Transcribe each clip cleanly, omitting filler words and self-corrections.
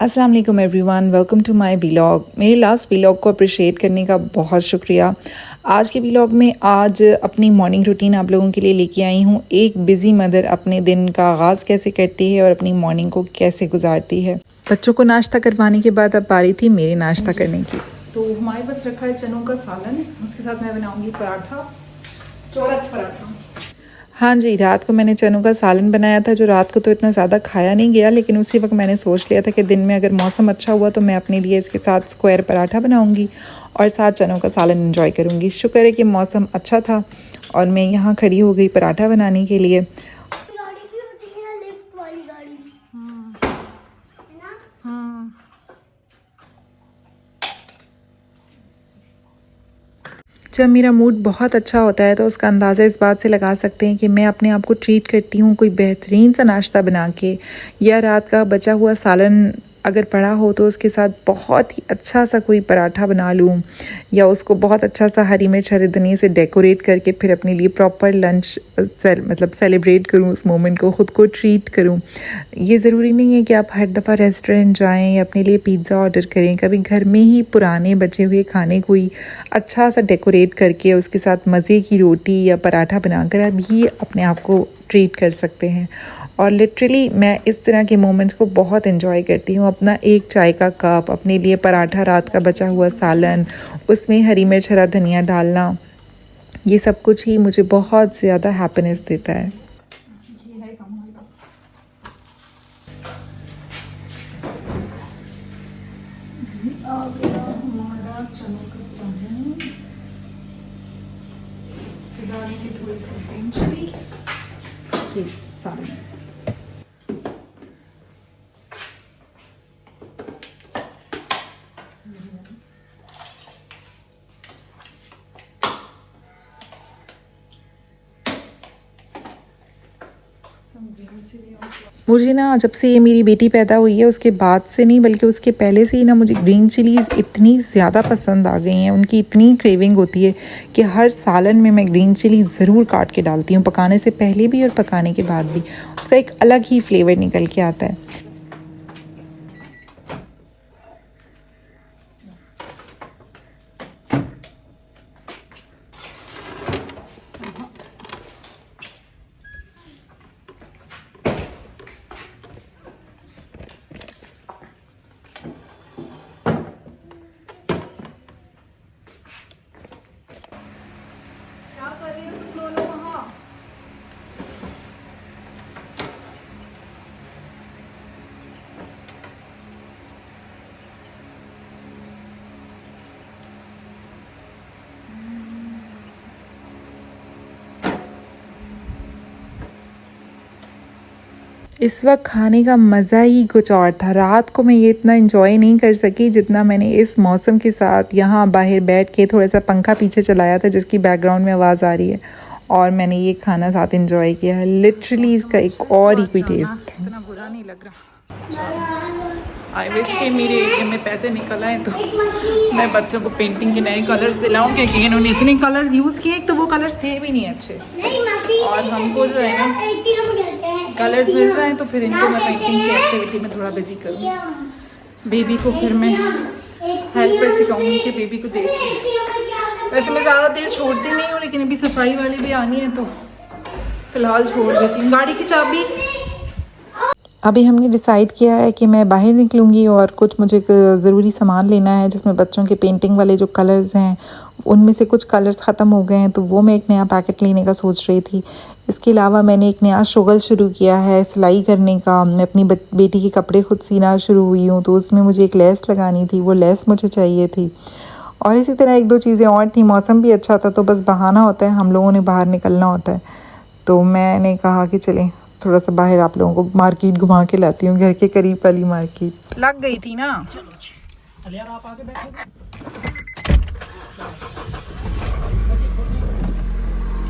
अस्सलाम वालेकुम everyone, welcome to my vlog. मेरे लास्ट व्लॉग को अप्रिशिएट करने का बहुत शुक्रिया। आज के व्लॉग में आज अपनी मॉर्निंग रूटीन आप लोगों के लिए लेके आई हूँ। एक बिज़ी मदर अपने दिन का आगाज़ कैसे करती है और अपनी मॉर्निंग को कैसे गुजारती है। बच्चों को नाश्ता करवाने के बाद अब बारी थी मेरी नाश्ता करने की। तो हमारे पास रखा है चनों का सालन, उसके साथ मैं बनाऊँगी पराठा, चौरस पराठा। हाँ जी, रात को मैंने चनों का सालन बनाया था, जो रात को तो इतना ज़्यादा खाया नहीं गया, लेकिन उसी वक्त मैंने सोच लिया था कि दिन में अगर मौसम अच्छा हुआ तो मैं अपने लिए इसके साथ स्क्वायर पराठा बनाऊंगी और साथ चनों का सालन एंजॉय करूंगी। शुक्र है कि मौसम अच्छा था और मैं यहाँ खड़ी हो गई पराठा बनाने के लिए। गाड़ी भी होती है लिफ्ट वाली गाड़ी। है ना? जब मेरा मूड बहुत अच्छा होता है तो उसका अंदाज़ा इस बात से लगा सकते हैं कि मैं अपने आप को ट्रीट करती हूँ कोई बेहतरीन सा नाश्ता बना के, या रात का बचा हुआ सालन अगर पड़ा हो तो उसके साथ बहुत ही अच्छा सा कोई पराठा बना लूँ, या उसको बहुत अच्छा सा हरी मिर्च हरे धनिया से डेकोरेट करके फिर अपने लिए प्रॉपर लंच सेलिब्रेट करूँ, उस मोमेंट को ख़ुद को ट्रीट करूँ। ये ज़रूरी नहीं है कि आप हर दफ़ा रेस्टोरेंट जाएं या अपने लिए पिज़्ज़ा ऑर्डर करें। कभी घर में ही पुराने बचे हुए खाने कोई अच्छा सा डेकोरेट करके उसके साथ मज़े की रोटी या पराठा बनाकर भी अपने आप को ट्रीट कर सकते हैं। और लिटरली मैं इस तरह के मोमेंट्स को बहुत एंजॉय करती हूँ। अपना एक चाय का कप, अपने लिए पराठा, रात का बचा हुआ सालन, उसमें हरी मिर्च हरा धनिया डालना, ये सब कुछ ही मुझे बहुत ज़्यादा हैप्पीनेस देता है। आ गया हमारा चनों का सालन, इसके डालेंगे थोड़ी सी ग्रीन चिली, ये सालन। मुझे ना जब से ये मेरी बेटी पैदा हुई है उसके बाद से नहीं बल्कि उसके पहले से ही ना मुझे ग्रीन चिलीज़ इतनी ज़्यादा पसंद आ गई हैं, उनकी इतनी क्रेविंग होती है कि हर सालन में मैं ग्रीन चिली ज़रूर काट के डालती हूँ, पकाने से पहले भी और पकाने के बाद भी। उसका एक अलग ही फ्लेवर निकल के आता है। इस वक्त खाने का मज़ा ही कुछ और था। रात को मैं ये इतना एंजॉय नहीं कर सकी जितना मैंने इस मौसम के साथ यहाँ बाहर बैठ के थोड़ा सा पंखा पीछे चलाया था जिसकी बैकग्राउंड में आवाज़ आ रही है, और मैंने ये खाना साथ एंजॉय किया है। लिटरली इसका एक और ही कोई टेस्ट था। इतना बुरा नहीं लग रहा। आई विश कि मेरे एटीएम में पैसे निकल आए तो मैं बच्चों को पेंटिंग के नए कलर्स दिलाऊं, क्योंकि इन्होंने इतने कलर्स यूज़ किए, तो वो कलर्स थे भी नहीं अच्छे, और हमको जो है ना कलर्स मिल जाएं तो फिर इनको मैं पेंटिंग की एक्टिविटी में थोड़ा बिजी करूँ। बेबी को फिर मैं हेल्पर सिखाऊंगी कि बेबी को देख। वैसे मैं ज़्यादा देर छोड़ती नहीं हूँ, लेकिन अभी सफाई वाली भी आनी है तो फ़िलहाल छोड़ देती हूँ। गाड़ी की चाबी। अभी हमने डिसाइड किया है कि मैं बाहर निकलूँगी और कुछ मुझे ज़रूरी सामान लेना है, जिसमें बच्चों के पेंटिंग वाले जो कलर्स हैं उनमें से कुछ कलर्स ख़त्म हो गए हैं, तो वो मैं एक नया पैकेट लेने का सोच रही थी। इसके अलावा मैंने एक नया शुगल शुरू किया है सिलाई करने का। मैं अपनी बेटी के कपड़े खुद सीना शुरू हुई हूँ, तो उसमें मुझे एक लेस लगानी थी, वो लेस मुझे चाहिए थी। और इसी तरह एक दो चीज़ें और थी। मौसम भी अच्छा था तो बस बहाना होता है, हम लोगों ने बाहर निकलना होता है, तो मैंने कहा कि चलें थोड़ा सा बाहर आप लोगों को मार्केट घुमा के लाती हूँ। घर के करीब वाली मार्केट लग गई थी ना। आप आगे बैठो।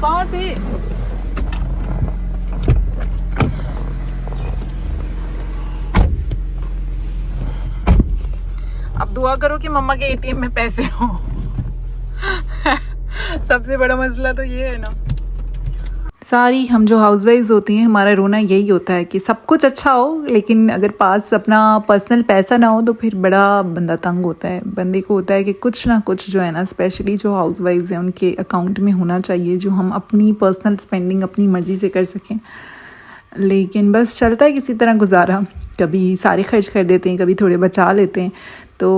कहाँ से? अब दुआ करो कि मम्मा के एटीएम में पैसे हो। सबसे बड़ा मसला तो ये है ना। सारी हम जो हाउसवाइफ्स होती हैं हमारा रोना यही होता है कि सब कुछ अच्छा हो लेकिन अगर पास अपना पर्सनल पैसा ना हो तो फिर बड़ा बंदा तंग होता है। बंदे को होता है कि कुछ ना कुछ जो है ना, स्पेशली जो हाउसवाइफ्स हैं उनके अकाउंट में होना चाहिए जो हम अपनी पर्सनल स्पेंडिंग अपनी मर्ज़ी से कर सकें। लेकिन बस चलता है किसी तरह गुजारा, कभी सारे खर्च कर देते हैं, कभी थोड़े बचा लेते हैं। तो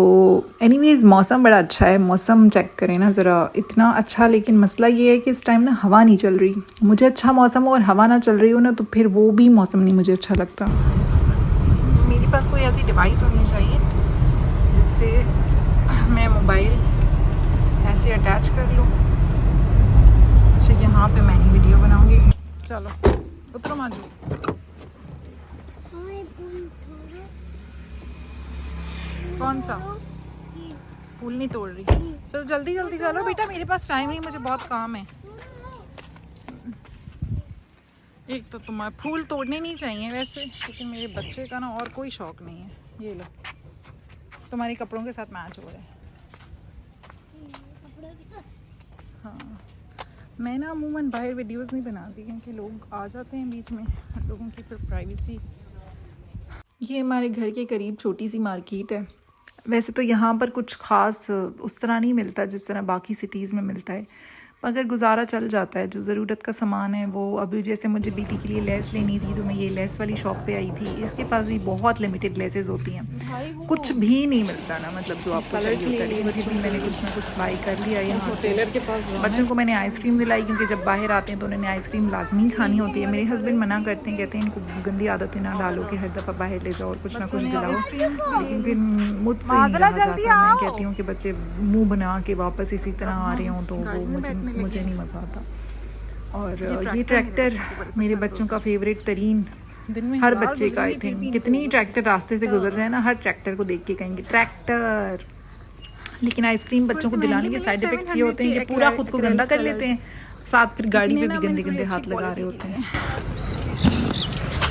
एनीवेज़ मौसम बड़ा अच्छा है। मौसम चेक करें ना ज़रा, इतना अच्छा। लेकिन मसला ये है कि इस टाइम ना हवा नहीं चल रही। मुझे अच्छा मौसम हो और हवा ना चल रही हो ना तो फिर वो भी मौसम नहीं मुझे अच्छा लगता। मेरे पास कोई ऐसी डिवाइस होनी चाहिए जिससे मैं मोबाइल ऐसे अटैच कर लूँ। अच्छा, यहाँ पे मैं ही वीडियो बनाऊँगी। चलो उतरो माजू। कौन सा फूल नहीं तोड़ रही? चलो जल्दी जल्दी चलो बेटा, मेरे पास टाइम नहीं, मुझे बहुत काम है। एक तो तुम्हारे फूल तोड़ने नहीं चाहिए वैसे, लेकिन मेरे बच्चे का ना और कोई शौक नहीं है। ये लो, तुम्हारे कपड़ों के साथ मैच हो रहा है। हाँ, मैं ना अमूमन बाहर वीडियोस नहीं बनाती क्योंकि लोग आ जाते हैं बीच में, लोगों की फिर प्राइवेसी। ये हमारे घर के करीब छोटी सी मार्केट है। वैसे तो यहाँ पर कुछ ख़ास उस तरह नहीं मिलता जिस तरह बाकी सिटीज़ में मिलता है, मगर गुजारा चल जाता है। जो ज़रूरत का सामान है वो, अभी जैसे मुझे बेटी के लिए लेस लेनी थी तो मैं ये लेस वाली शॉप पे आई थी। इसके पास भी बहुत लिमिटेड लेसेस होती हैं, कुछ भी नहीं मिलता ना, मतलब जो आपको चाहिए होता है। फिर भी मैंने कुछ ना कुछ बाई कर लिया यहाँ से। बच्चों को मैंने आइसक्रीम दिलाई क्योंकि जब बाहर आते हैं तो उन्होंने आइसक्रीम लाजमी खानी होती है। मेरे हस्बैंड मना करते हैं, कहते हैं इनको गंदी आदतें ना डालो कि हर दफ़ा बाहर ले जाओ और कुछ ना कुछ दिलाओ। लेकिन फिर मुझसे नहीं रहा जाता। मैं कहती हूँ कि बच्चे मुँह बना के वापस इसी तरह आ रहे हों तो वो मुझे नहीं मज़ा आता। और ये ट्रैक्टर मेरे बच्चों का फेवरेट तरीन, हर बच्चे का आई थिंक। कितनी ट्रैक्टर रास्ते से गुजर जाए ना, हर ट्रैक्टर को देख के कहेंगे ट्रैक्टर। लेकिन आइसक्रीम बच्चों को दिलाने के साइड इफेक्ट्स ये होते हैं कि पूरा खुद को गंदा कर लेते हैं, साथ फिर गाड़ी पे भी गंदे गंदे हाथ लगा रहे होते हैं।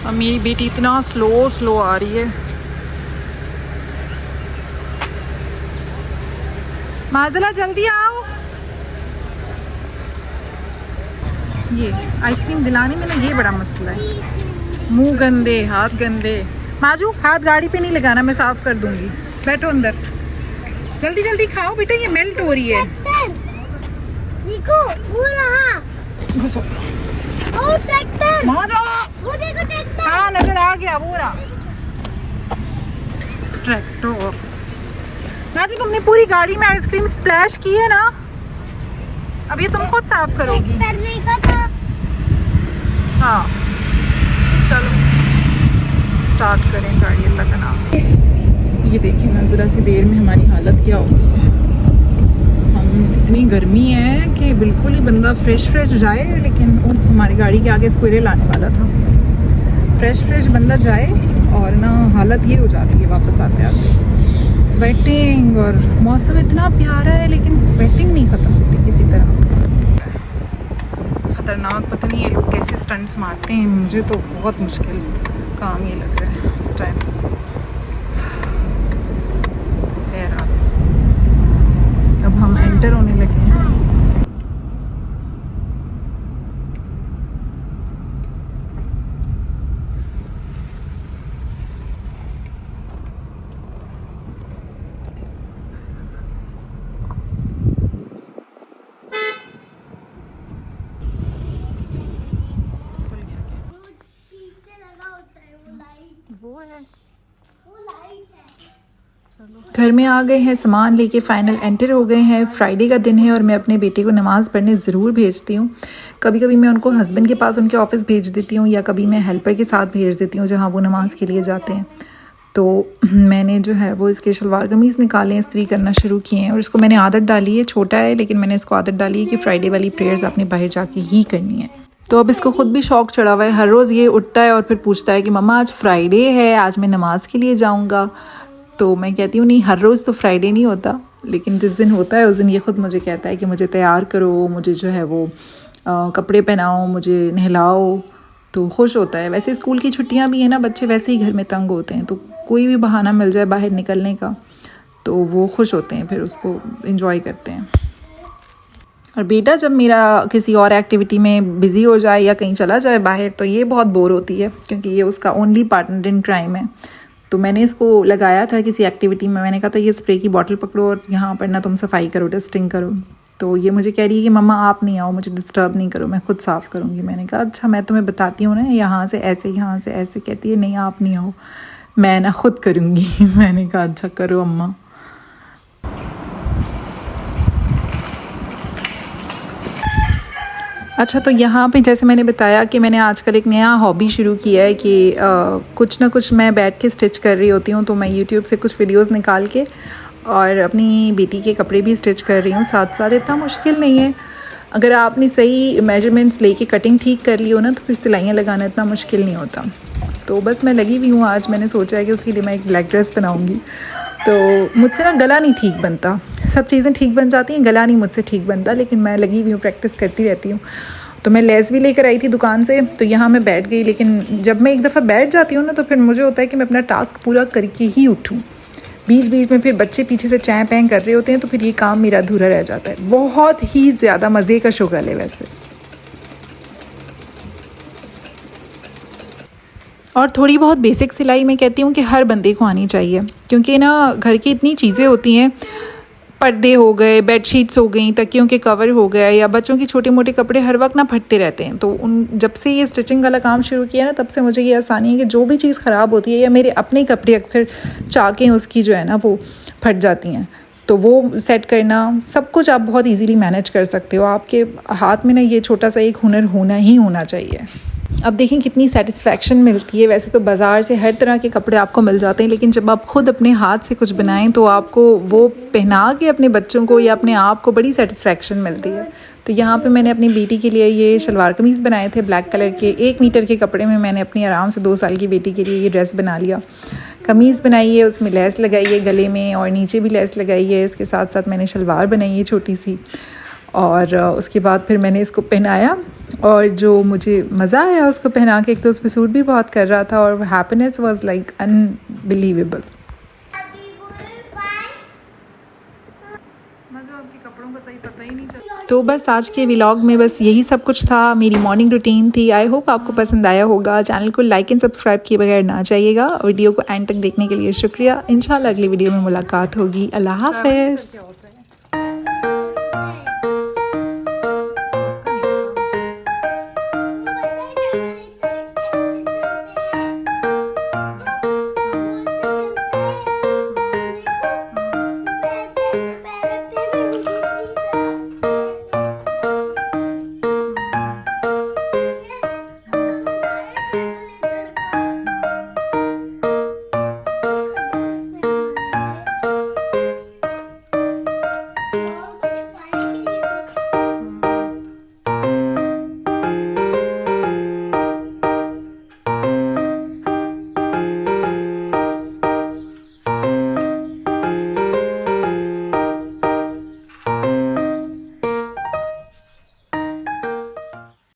अब मेरी बेटी इतना स्लो आ रही है। माजला जल्दी आओ। ये आइसक्रीम दिलाने में ना ये बड़ा मसला है, मुंह गंदे हाथ गंदे। माजू हाथ गाड़ी पे नहीं लगाना, मैं साफ कर दूंगी। बैठो अंदर, जल्दी जल्दी खाओ बेटा, ये मेल्ट हो रही है। देखो वो रहा, वो ट्रैक्टर, वो देखो ट्रैक्टर। हाँ नजर आ गया, वो रहा ट्रैक्टर। माजू तुमने पूरी गाड़ी में आइसक्रीम स्प्लैश की है ना, अब ये तुम खुद साफ करोगी। करने का था। हाँ चलो स्टार्ट करें गाड़ी, अल्लाह का नाम। ये देखिए ना, ज़रा सी देर में हमारी हालत क्या होगी। हम इतनी गर्मी है कि बिल्कुल ही बंदा फ्रेश जाए, लेकिन हमारी गाड़ी के आगे स्क्वेरल आने वाला था। फ्रेश बंदा जाए और ना हालत ये हो जाती है वापस आते आते, स्वेटिंग। और मौसम इतना प्यारा है लेकिन स्वेटिंग नहीं ख़त्म होती किसी तरह। ख़तरनाक, पता नहीं ये लोग कैसे स्टंट्स मारते हैं, मुझे तो बहुत मुश्किल काम ये लग रहा है इस टाइम। बहरहाल अब हम एंटर होने लगे हैं। घर में आ गए हैं, सामान लेके फाइनल एंटर हो गए हैं। फ्राइडे का दिन है और मैं अपने बेटे को नमाज़ पढ़ने ज़रूर भेजती हूँ। कभी कभी मैं उनको हस्बैंड के पास उनके ऑफिस भेज देती हूँ या कभी मैं हेल्पर के साथ भेज देती हूँ जहाँ वो नमाज़ के लिए जाते हैं। तो मैंने जो है वो इसके शलवार कमीज़ निकाले, इस्त्री करना शुरू किए हैं और इसको मैंने आदत डाली है। छोटा है लेकिन मैंने इसको आदत डाली है कि फ्राइडे वाली प्रेयर्स आपने बाहर जाके ही करनी है। तो अब इसको खुद भी शौक चढ़ा हुआ है। हर रोज़ ये उठता है और फिर पूछता है कि मम्मा आज फ्राइडे है, आज मैं नमाज़ के लिए जाऊँगा। तो मैं कहती हूँ नहीं, हर रोज़ तो फ्राइडे नहीं होता, लेकिन जिस दिन होता है उस दिन ये खुद मुझे कहता है कि मुझे तैयार करो, मुझे जो है वो कपड़े पहनाओ, मुझे नहलाओ। तो खुश होता है। वैसे स्कूल की छुट्टियां भी है ना, बच्चे वैसे ही घर में तंग होते हैं, तो कोई भी बहाना मिल जाए बाहर निकलने का तो वो खुश होते हैं, फिर उसको एंजॉय करते हैं। और बेटा जब मेरा किसी और एक्टिविटी में बिज़ी हो जाए या कहीं चला जाए बाहर तो ये बहुत बोर होती है, क्योंकि ये उसका ओनली पार्टनर इन क्राइम है। तो मैंने इसको लगाया था किसी एक्टिविटी में, मैंने कहा था ये स्प्रे की बॉटल पकड़ो और यहाँ पर ना तुम सफाई करो, डस्टिंग करो। तो ये मुझे कह रही है कि मम्मा आप नहीं आओ, मुझे डिस्टर्ब नहीं करो, मैं खुद साफ़ करूँगी। मैंने कहा अच्छा मैं तुम्हें बताती हूँ ना, यहाँ से ऐसे यहाँ से ऐसे। कहती है नहीं आप नहीं आओ, मैं ना खुद करूँगी। मैंने कहा अच्छा करो अम्मा। अच्छा तो यहाँ पे जैसे मैंने बताया कि मैंने आजकल एक नया हॉबी शुरू किया है कि कुछ ना कुछ मैं बैठ के स्टिच कर रही होती हूँ। तो मैं यूट्यूब से कुछ वीडियोस निकाल के और अपनी बेटी के कपड़े भी स्टिच कर रही हूँ साथ साथ। इतना मुश्किल नहीं है, अगर आपने सही मेजरमेंट्स लेके कटिंग ठीक कर ली हो ना तो फिर सिलाइयाँ लगाना इतना मुश्किल नहीं होता। तो बस मैं लगी हुई हूँ, आज मैंने सोचा है कि उसके लिए मैं एक ब्लैक ड्रेस बनाऊँगी। तो मुझसे ना गला नहीं ठीक बनता, सब चीज़ें ठीक बन जाती हैं, गला नहीं मुझसे ठीक बनता, लेकिन मैं लगी हुई हूँ, प्रैक्टिस करती रहती हूँ। तो मैं लेस भी लेकर आई थी दुकान से, तो यहाँ मैं बैठ गई। लेकिन जब मैं एक दफ़ा बैठ जाती हूँ ना तो फिर मुझे होता है कि मैं अपना टास्क पूरा करके ही उठूँ। बीच बीच में फिर बच्चे पीछे से चैं पैं कर रहे होते हैं तो फिर ये काम मेरा अधूरा रह जाता है। बहुत ही ज़्यादा मज़े का शुगल है वैसे। और थोड़ी बहुत बेसिक सिलाई मैं कहती हूँ कि हर बंदे को आनी चाहिए, क्योंकि ना घर की इतनी चीज़ें होती हैं, पर्दे हो गए, बेडशीट्स हो गई, तकियों के कवर हो गए, या बच्चों की छोटे मोटे कपड़े हर वक्त ना फटते रहते हैं। तो उन जब से ये स्टिचिंग वाला काम शुरू किया ना तब से मुझे ये आसानी है कि जो भी चीज़ ख़राब होती है, या मेरे अपने कपड़े अक्सर चाकें उसकी जो है ना वो फट जाती हैं, तो वो सेट करना सब कुछ आप बहुत ईजीली मैनेज कर सकते हो। आपके हाथ में ना ये छोटा सा एक हुनर होना ही होना चाहिए। अब देखें कितनी सेटिस्फेक्शन मिलती है। वैसे तो बाज़ार से हर तरह के कपड़े आपको मिल जाते हैं, लेकिन जब आप खुद अपने हाथ से कुछ बनाएं तो आपको वो पहना के अपने बच्चों को या अपने आप को बड़ी सेटिस्फेक्शन मिलती है। तो यहाँ पे मैंने अपनी बेटी के लिए ये शलवार कमीज़ बनाए थे ब्लैक कलर के। 1 मीटर के कपड़े में मैंने अपनी आराम से 2 साल की बेटी के लिए ये ड्रेस बना लिया। कमीज़ बनाई है, उसमें लेस लगाई है गले में और नीचे भी लेस लगाई है। इसके साथ साथ मैंने शलवार बनाई है छोटी सी, और उसके बाद फिर मैंने इसको पहनाया। और जो मुझे मज़ा आया उसको पहना के, एक तो उस पर सूट भी बहुत कर रहा था और हैप्पीनेस वाज लाइक अनबिलीवेबल। तो बस आज के व्लॉग में बस यही सब कुछ था, मेरी मॉर्निंग रूटीन थी। आई होप आपको पसंद आया होगा। चैनल को लाइक एंड सब्सक्राइब किए बगैर ना जाइएगा। वीडियो को एंड तक देखने के लिए शुक्रिया। इंशाल्लाह अगली वीडियो में मुलाकात होगी। अल्लाह हाफ़िज़।